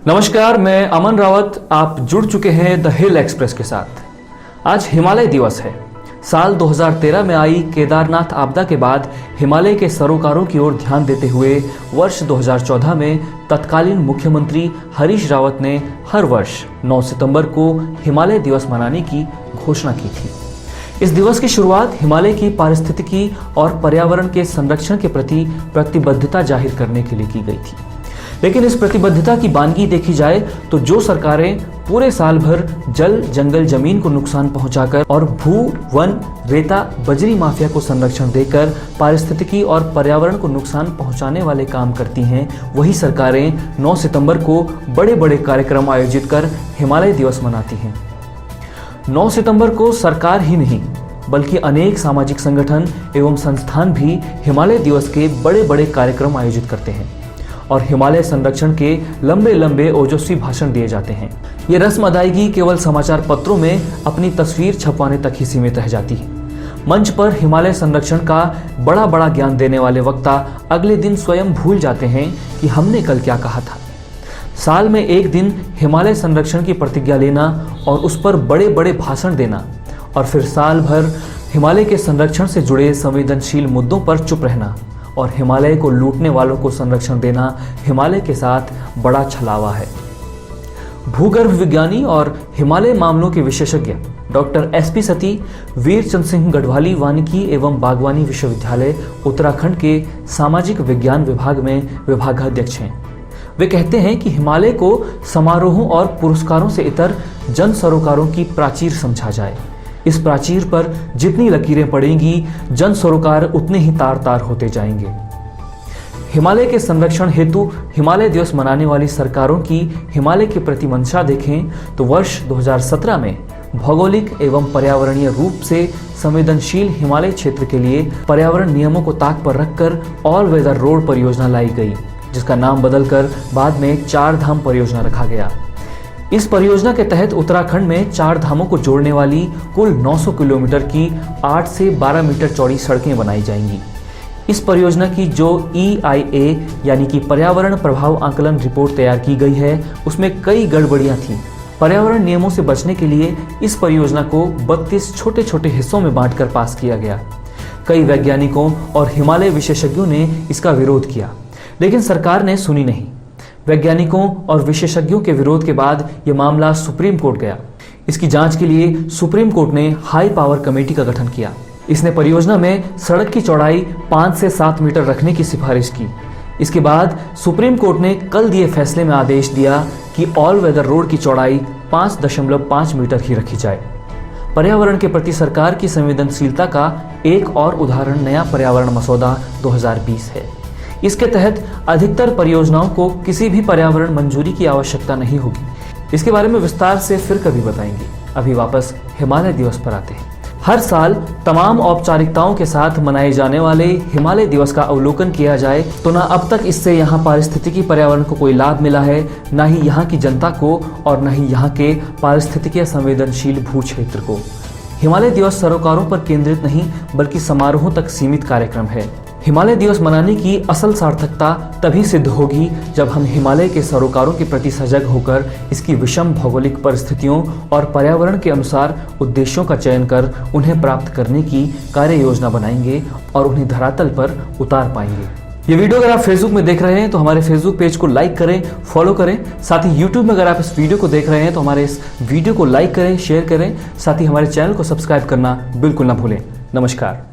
नमस्कार, मैं अमन रावत। आप जुड़ चुके हैं द हिल एक्सप्रेस के साथ। आज हिमालय दिवस है। साल 2013 में आई केदारनाथ आपदा के बाद हिमालय के सरोकारों की ओर ध्यान देते हुए वर्ष 2014 में तत्कालीन मुख्यमंत्री हरीश रावत ने हर वर्ष 9 सितंबर को हिमालय दिवस मनाने की घोषणा की थी। इस दिवस की शुरुआत हिमालय की पारिस्थितिकी और पर्यावरण के संरक्षण के प्रति प्रतिबद्धता जाहिर करने के लिए की गई थी। लेकिन इस प्रतिबद्धता की बानगी देखी जाए तो जो सरकारें पूरे साल भर जल, जंगल, जमीन को नुकसान पहुंचाकर और भू, वन, रेता, बजरी माफिया को संरक्षण देकर पारिस्थितिकी और पर्यावरण को नुकसान पहुंचाने वाले काम करती हैं, वही सरकारें 9 सितंबर को बड़े बड़े कार्यक्रम आयोजित कर हिमालय दिवस मनाती हैं। 9 सितंबर को सरकार ही नहीं बल्कि अनेक सामाजिक संगठन एवं संस्थान भी हिमालय दिवस के बड़े बड़े कार्यक्रम आयोजित करते हैं और हिमालय संरक्षण के लंबे लंबे ओजस्वी भाषण दिए जाते हैं। ये रस्म अदायगी केवल समाचार पत्रों में अपनी तस्वीर छपवाने तक ही सीमित रह जाती है। मंच पर हिमालय संरक्षण का बड़ा बड़ा ज्ञान देने वाले वक्ता अगले दिन स्वयं भूल जाते हैं कि हमने कल क्या कहा था। साल में एक दिन हिमालय संरक्षण की प्रतिज्ञा लेना और उस पर बड़े बड़े भाषण देना और फिर साल भर हिमालय के संरक्षण से जुड़े संवेदनशील मुद्दों पर चुप रहना और हिमालय को लूटने वालों को संरक्षण देना हिमालय के साथ बड़ा छलावा है। भूगर्भ विज्ञानी और हिमालय मामलों के विशेषज्ञ डॉक्टर SP सती वीरचंद सिंह गढ़वाली वानिकी एवं बागवानी विश्वविद्यालय उत्तराखंड के सामाजिक विज्ञान विभाग में विभागाध्यक्ष हैं। वे कहते हैं कि हिमालय को समारोहों और पुरस्कारों से इतर जन सरोकारों की प्राचीर समझा जाए। इस प्राचीर पर जितनी लकीरें पड़ेंगी, जन सरोकार उतने ही तार तार होते जाएंगे। हिमालय के संरक्षण हेतु हिमालय दिवस मनाने वाली सरकारों की हिमालय के प्रति मंशा देखें तो वर्ष 2017 में भौगोलिक एवं पर्यावरणीय रूप से संवेदनशील हिमालय क्षेत्र के लिए पर्यावरण नियमों को ताक पर रखकर ऑल वेदर रोड परियोजना लाई गई, जिसका नाम बदलकर बाद में 4 धाम परियोजना रखा गया। इस परियोजना के तहत उत्तराखंड में 4 धामों को जोड़ने वाली कुल 900 किलोमीटर की 8 से 12 मीटर चौड़ी सड़कें बनाई जाएंगी। इस परियोजना की जो EIA यानी कि पर्यावरण प्रभाव आकलन रिपोर्ट तैयार की गई है, उसमें कई गड़बड़ियां थीं। पर्यावरण नियमों से बचने के लिए इस परियोजना को 32 छोटे छोटे हिस्सों में बांटकर पास किया गया। कई वैज्ञानिकों और हिमालय विशेषज्ञों ने इसका विरोध किया, लेकिन सरकार ने सुनी नहीं। वैज्ञानिकों और विशेषज्ञों के विरोध के बाद यह मामला सुप्रीम कोर्ट गया। इसकी जांच के लिए सुप्रीम कोर्ट ने हाई पावर कमेटी का गठन किया। इसने परियोजना में सड़क की चौड़ाई 5 से 7 मीटर रखने की सिफारिश की। इसके बाद सुप्रीम कोर्ट ने कल दिए फैसले में आदेश दिया कि ऑल वेदर रोड की चौड़ाई 5.5 मीटर ही रखी जाए। पर्यावरण के प्रति सरकार की संवेदनशीलता का एक और उदाहरण नया पर्यावरण मसौदा 2020 है। इसके तहत अधिकतर परियोजनाओं को किसी भी पर्यावरण मंजूरी की आवश्यकता नहीं होगी। इसके बारे में विस्तार से फिर कभी बताएंगे। अभी वापस हिमालय दिवस पर आते हैं। हर साल तमाम औपचारिकताओं के साथ मनाए जाने वाले हिमालय दिवस का अवलोकन किया जाए तो न अब तक इससे यहाँ पारिस्थितिकी पर्यावरण को कोई लाभ मिला है, न ही यहाँ की जनता को और न ही यहाँ के पारिस्थितिकीय संवेदनशील भू क्षेत्र को। हिमालय दिवस सरोकारों पर केंद्रित नहीं बल्कि समारोहों तक सीमित कार्यक्रम है। हिमालय दिवस मनाने की असल सार्थकता तभी सिद्ध होगी जब हम हिमालय के सरोकारों के प्रति सजग होकर इसकी विषम भौगोलिक परिस्थितियों और पर्यावरण के अनुसार उद्देश्यों का चयन कर उन्हें प्राप्त करने की कार्य योजना बनाएंगे और उन्हें धरातल पर उतार पाएंगे। ये वीडियो अगर आप फेसबुक में देख रहे हैं तो हमारे फेसबुक पेज को लाइक करें, फॉलो करें। साथ ही यूट्यूब में अगर आप इस वीडियो को देख रहे हैं तो हमारे इस वीडियो को लाइक करें, शेयर करें। साथ ही हमारे चैनल को सब्सक्राइब करना बिल्कुल ना भूलें। नमस्कार।